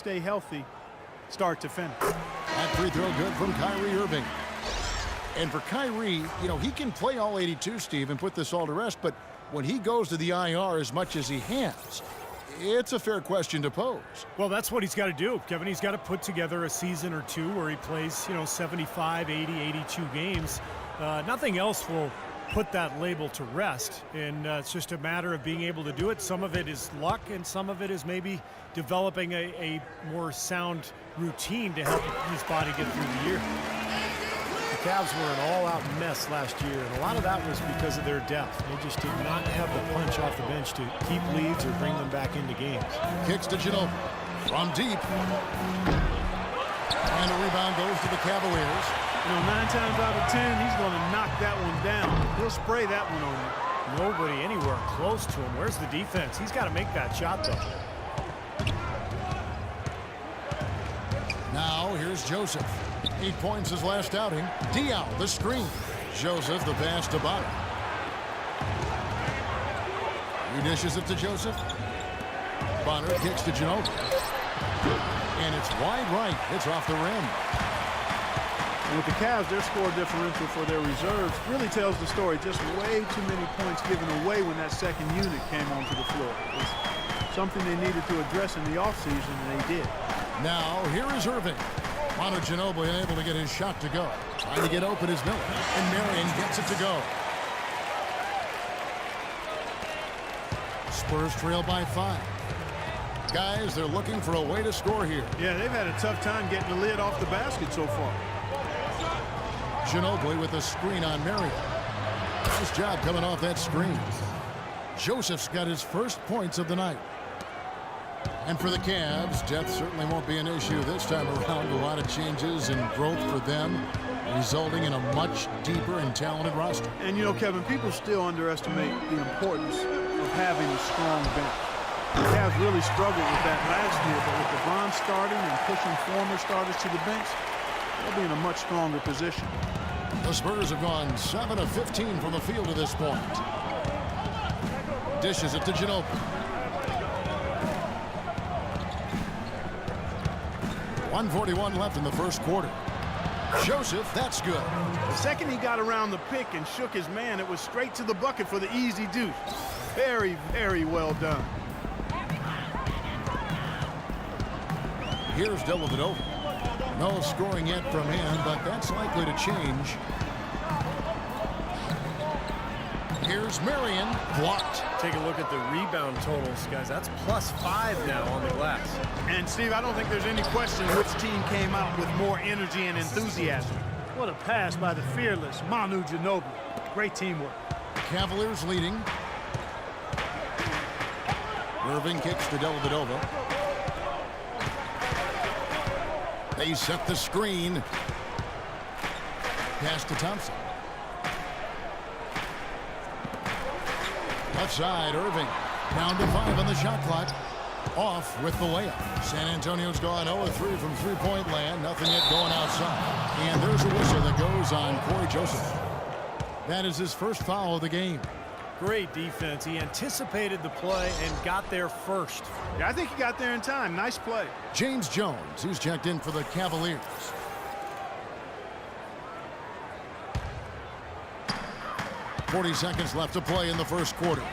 stay healthy start to finish. That free throw good from Kyrie Irving. And for Kyrie, you know, he can play all 82, Steve, and put this all to rest, but when he goes to the IR as much as he has, it's a fair question to pose. Well, that's what he's got to do, Kevin. He's got to put together a season or two where he plays, 75, 80, 82 games. Nothing else will put that label to rest, and it's just a matter of being able to do it. Some of it is luck, and some of it is maybe developing a more sound routine to help his body get through the year. The Cavs were an all-out mess last year, and a lot of that was because of their depth. They just did not have the punch off the bench to keep leads or bring them back into games. Kicks to Ginobili from deep. And the rebound goes to the Cavaliers. 9 times out of 10, he's going to knock that one down. He'll spray that one on you. Nobody anywhere close to him. Where's the defense? He's got to make that shot, though. Now, here's Joseph. 8 points his last outing. Diaw, the screen. Joseph, the pass to Bonner. He dishes it to Joseph. Bonner kicks to Ginobili. And it's wide right. It's off the rim. And with the Cavs, their score differential for their reserves really tells the story. Just way too many points given away when that second unit came onto the floor. It's something they needed to address in the offseason, and they did. Now, here is Irving. Manu Ginobili unable to get his shot to go. Trying to get open is Miller. And Marion gets it to go. Spurs trail by 5. Guys, they're looking for a way to score here. Yeah, they've had a tough time getting the lid off the basket so far. Ginobili with a screen on Marion. Nice job coming off that screen. Joseph's got his first points of the night. And for the Cavs, depth certainly won't be an issue this time around. A lot of changes and growth for them, resulting in a much deeper and talented roster. And, Kevin, people still underestimate the importance of having a strong bench. The Cavs really struggled with that last year, but with LeBron starting and pushing former starters to the bench, they'll be in a much stronger position. The Spurs have gone 7 of 15 from the field to this point. Dishes it to Ginobili. 1:41 left in the first quarter. Joseph, that's good. The second he got around the pick and shook his man, it was straight to the bucket for the easy deuce. Very, very well done. Here's Dellavedova. No scoring yet from him, but that's likely to change. Here's Marion, blocked. Take a look at the rebound totals, guys. That's +5 now on the glass. And, Steve, I don't think there's any question which team came out with more energy and enthusiasm. What a pass by the fearless Manu Ginobili. Great teamwork. Cavaliers leading. Irving kicks to Dellavedova. They set the screen. Pass to Thompson. Left side, Irving. Down to 5 on the shot clock. Off with the layup. San Antonio's gone 0-3 from three-point land. Nothing yet going outside. And there's a whistle that goes on Corey Joseph. That is his first foul of the game. Great defense. He anticipated the play and got there first. Yeah, I think he got there in time. Nice play. James Jones, he's checked in for the Cavaliers. .40 seconds left to play in the first quarter.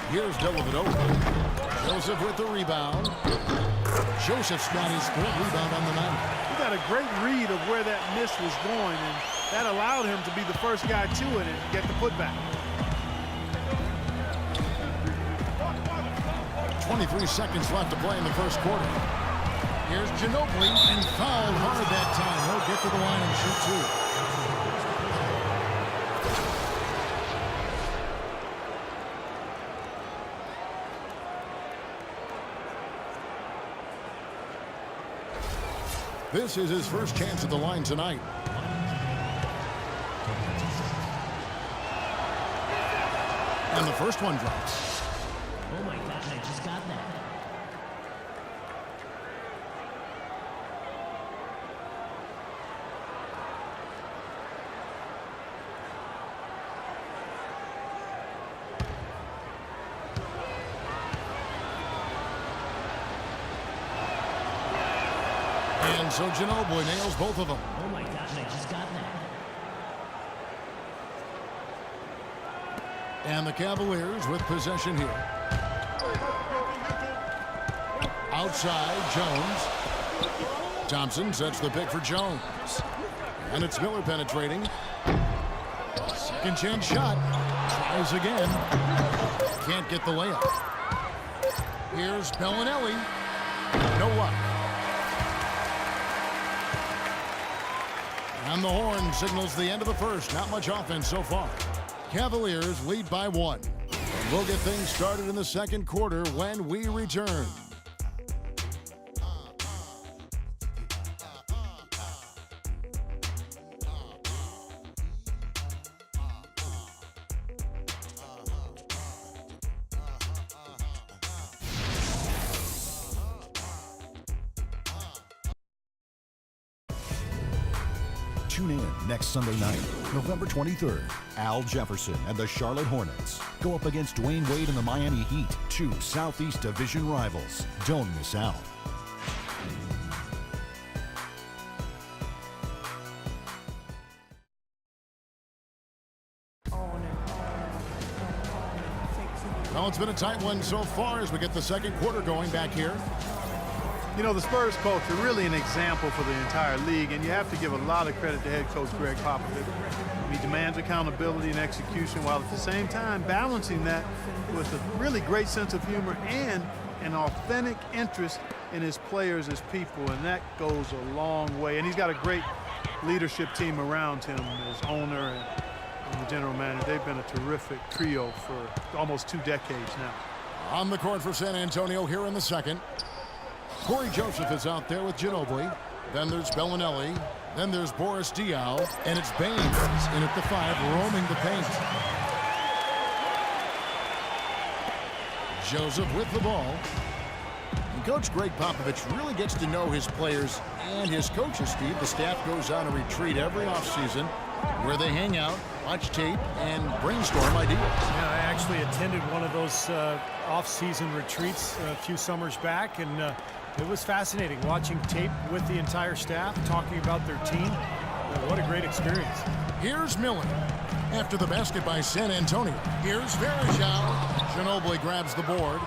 Here's Dellavedova. Joseph with the rebound. Joseph's got his 4th rebound on the night. He got a great read of where that miss was going, and that allowed him to be the first guy to it and get the putback. 23 seconds left to play in the first quarter. Here's Ginobili, and fouled hard that time. He'll get to the line and shoot 2. This is his first chance at the line tonight. And the first one drops. Oh my gosh, I just got that. And so Ginobili nails both of them. Oh my God, I just got that. And the Cavaliers with possession here. Outside, Jones. Thompson sets the pick for Jones. And it's Miller penetrating. Second chance shot. Tries again. Can't get the layup. Here's Bellinelli. No luck. And the horn signals the end of the first. Not much offense so far. Cavaliers lead by 1. We'll get things started in the second quarter when we return. Tune in next Sunday night, November 23rd. Al Jefferson and the Charlotte Hornets go up against Dwayne Wade and the Miami Heat, 2 Southeast Division rivals. Don't miss out. Well, it's been a tight one so far as we get the second quarter going back here. You know, the Spurs culture, really an example for the entire league, and you have to give a lot of credit to head coach Greg Popovich. He demands accountability and execution while at the same time balancing that with a really great sense of humor and an authentic interest in his players as people, and that goes a long way. And he's got a great leadership team around him, his owner and the general manager. They've been a terrific trio for almost 2 decades now. On the court for San Antonio here in the second. Corey Joseph is out there with Ginobili. Then there's Bellinelli. Then there's Boris Diaw. And it's Baines in at the 5, roaming the paint. Joseph with the ball. And Coach Greg Popovich really gets to know his players and his coaches, Steve. The staff goes on a retreat every offseason where they hang out, watch tape, and brainstorm ideas. Yeah, I actually attended one of those off-season retreats a few summers back, and it was fascinating watching tape with the entire staff, talking about their team. What a great experience. Here's Miller. After the basket by San Antonio. Here's Varejao. Ginobili grabs the board.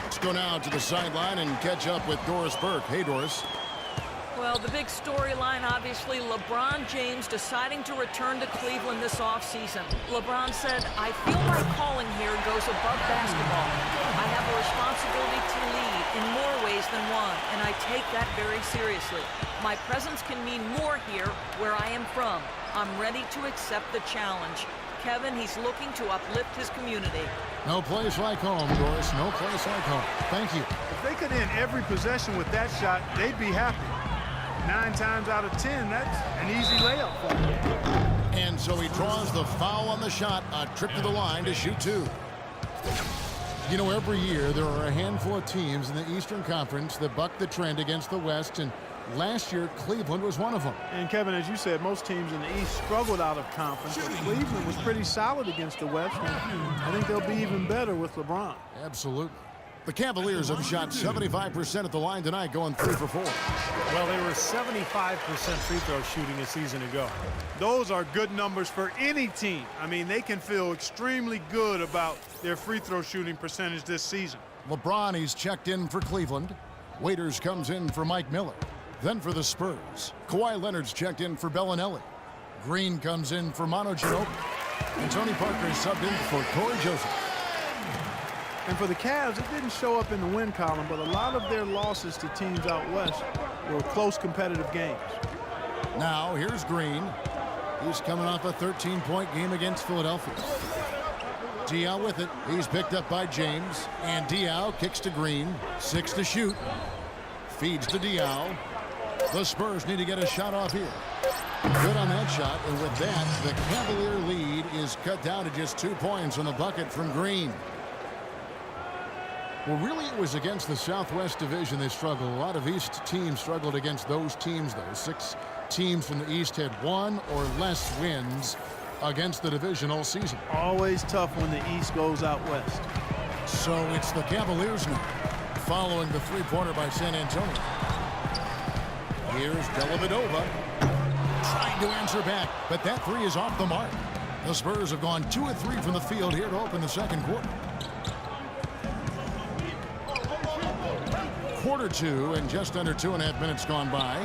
Let's go now to the sideline and catch up with Doris Burke. Hey, Doris. Well, the big storyline, obviously, LeBron James deciding to return to Cleveland this offseason. LeBron said, I feel my calling here goes above basketball. I have a responsibility to lead in more ways than one, and I take that very seriously. My presence can mean more here where I am from. I'm ready to accept the challenge. Kevin, he's looking to uplift his community. No place like home, Doris. No place like home. Thank you. If they could end every possession with that shot, they'd be happy. 9 times out of 10, that's an easy layup for him. And so he draws the foul on the shot, a trip to the line to shoot 2. You know, every year there are a handful of teams in the Eastern Conference that buck the trend against the West, and last year Cleveland was one of them. And Kevin, as you said, most teams in the East struggled out of conference, but Cleveland was pretty solid against the West, and I think they'll be even better with LeBron. Absolutely. The Cavaliers have shot 75% at the line tonight, going 3 for 4. Well, they were 75% free throw shooting a season ago. Those are good numbers for any team. I mean, they can feel extremely good about their free throw shooting percentage this season. LeBron, he's checked in for Cleveland. Waiters comes in for Mike Miller. Then for the Spurs, Kawhi Leonard's checked in for Bellinelli. Green comes in for Manu Ginobili. And Tony Parker is subbed in for Corey Joseph. And for the Cavs, it didn't show up in the win column, but a lot of their losses to teams out west were close competitive games. Now, here's Green. He's coming off a 13-point game against Philadelphia. Diaw with it. He's picked up by James. And Diaw kicks to Green. 6 to shoot. Feeds to Diaw. The Spurs need to get a shot off here. Good on that shot. And with that, the Cavalier lead is cut down to just 2 points on the bucket from Green. Well, really, it was against the Southwest Division they struggled. A lot of East teams struggled against those teams, though. 6 teams from the East had 1 or less wins against the division all season. Always tough when the East goes out west. So it's the Cavaliers now, following the 3-pointer by San Antonio. Here's Dellavedova trying to answer back, but that three is off the mark. The Spurs have gone 2 of 3 from the field here to open the second quarter. Quarter 2 and just under 2.5 minutes gone by.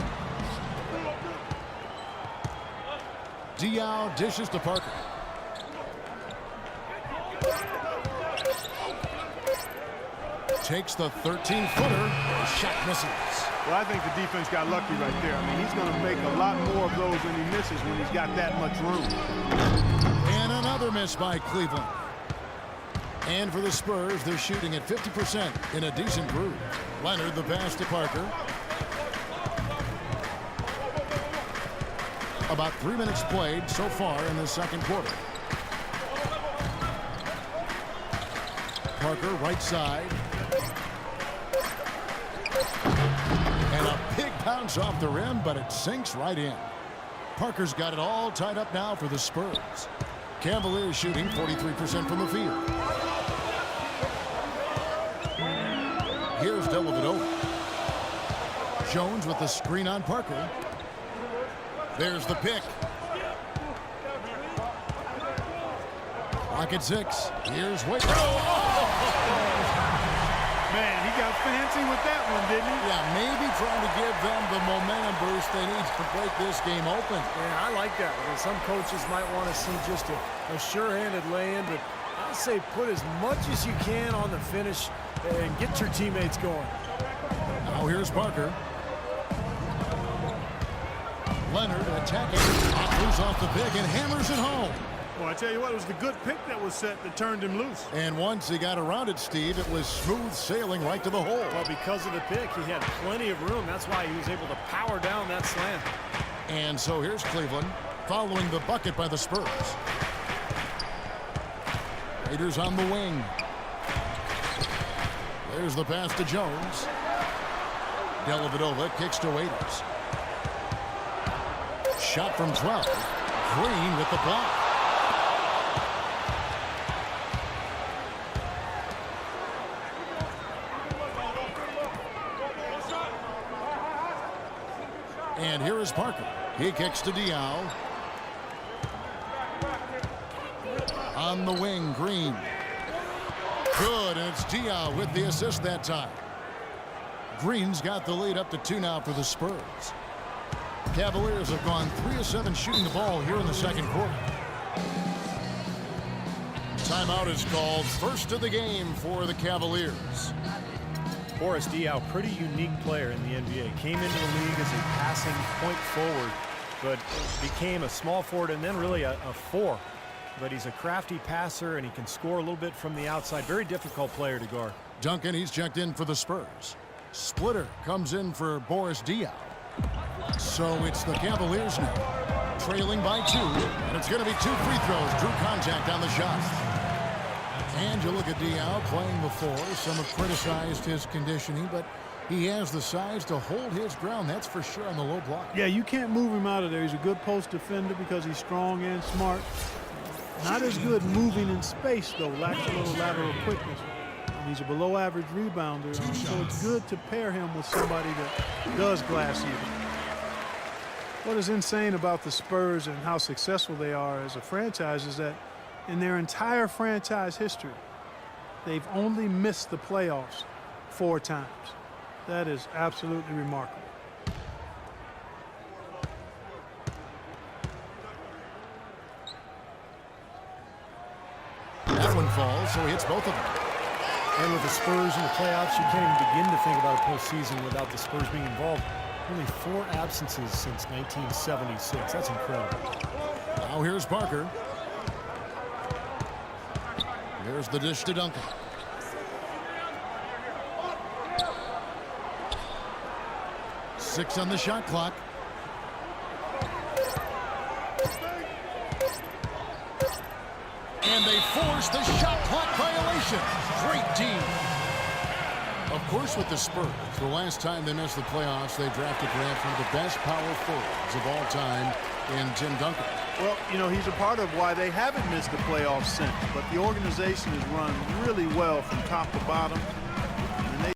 Diaw dishes to Parker. Takes the 13-footer. Shot misses. Well, I think the defense got lucky right there. I mean, he's going to make a lot more of those when he misses when he's got that much room. And another miss by Cleveland. And for the Spurs, they're shooting at 50% in a decent groove. Leonard, the pass to Parker. About 3 minutes played so far in the second quarter. Parker, right side. And a big bounce off the rim, but it sinks right in. Parker's got it all tied up now for the Spurs. Cavaliers shooting 43% from the field. Here's Dellavedova. Jones with the screen on Parker. There's the pick. Clock at 6. Here's Wade. Man, he got fancy with that one, didn't he? Yeah, maybe trying to give them the momentum boost they need to break this game open. Yeah, I like that. I mean, some coaches might want to see just a sure-handed lay-in, but I say put as much as you can on the finish and get your teammates going. Now here's Parker. Leonard attacking. Moves off the pick and hammers it home. Well, I tell you what, it was the good pick that was set that turned him loose. And once he got around it, Steve, it was smooth sailing right to the hole. Well, because of the pick, he had plenty of room. That's why he was able to power down that slam. And so here's Cleveland following the bucket by the Spurs. Raiders on the wing. There's the pass to Jones. Dellavedova kicks to Waiters. Shot from 12. Green with the block. And here is Parker. He kicks to Diaw. On the wing, Green. Good, and it's Diaw with the assist that time. Green's got the lead up to 2 now for the Spurs. Cavaliers have gone 3 of 7 shooting the ball here in the second quarter. Timeout is called. First of the game for the Cavaliers. Boris Diaw, pretty unique player in the NBA. Came into the league as a passing point forward, but became a small forward and then really a 4. But he's a crafty passer and he can score a little bit from the outside. Very difficult player to guard. Duncan, he's checked in for the Spurs. Splitter comes in for Boris Diaw. So it's the Cavaliers now, trailing by 2, and it's going to be 2 free throws. Drew contact on the shot. And you look at Diaw playing before. Some have criticized his conditioning, but he has the size to hold his ground, that's for sure, on the low block. Yeah, you can't move him out of there. He's a good post defender because he's strong and smart. Not as good moving in space, though. Lacks a little lateral quickness. And he's a below-average rebounder, so it's good to pair him with somebody that does glass you. What is insane about the Spurs and how successful they are as a franchise is that in their entire franchise history, they've only missed the playoffs 4 times. That is absolutely remarkable. That one falls, so he hits both of them. And with the Spurs in the playoffs, you can't even begin to think about a postseason without the Spurs being involved. Only 4 absences since 1976. That's incredible. Now here's Parker. Here's the dish to Duncan. Six on the shot clock. And they force the shot clock violation. Great team. Of course, with the Spurs, the last time they missed the playoffs, they drafted perhaps one of the best power forwards of all time in Tim Duncan. Well, you know, he's a part of why they haven't missed the playoffs since. But the organization has run really well from top to bottom.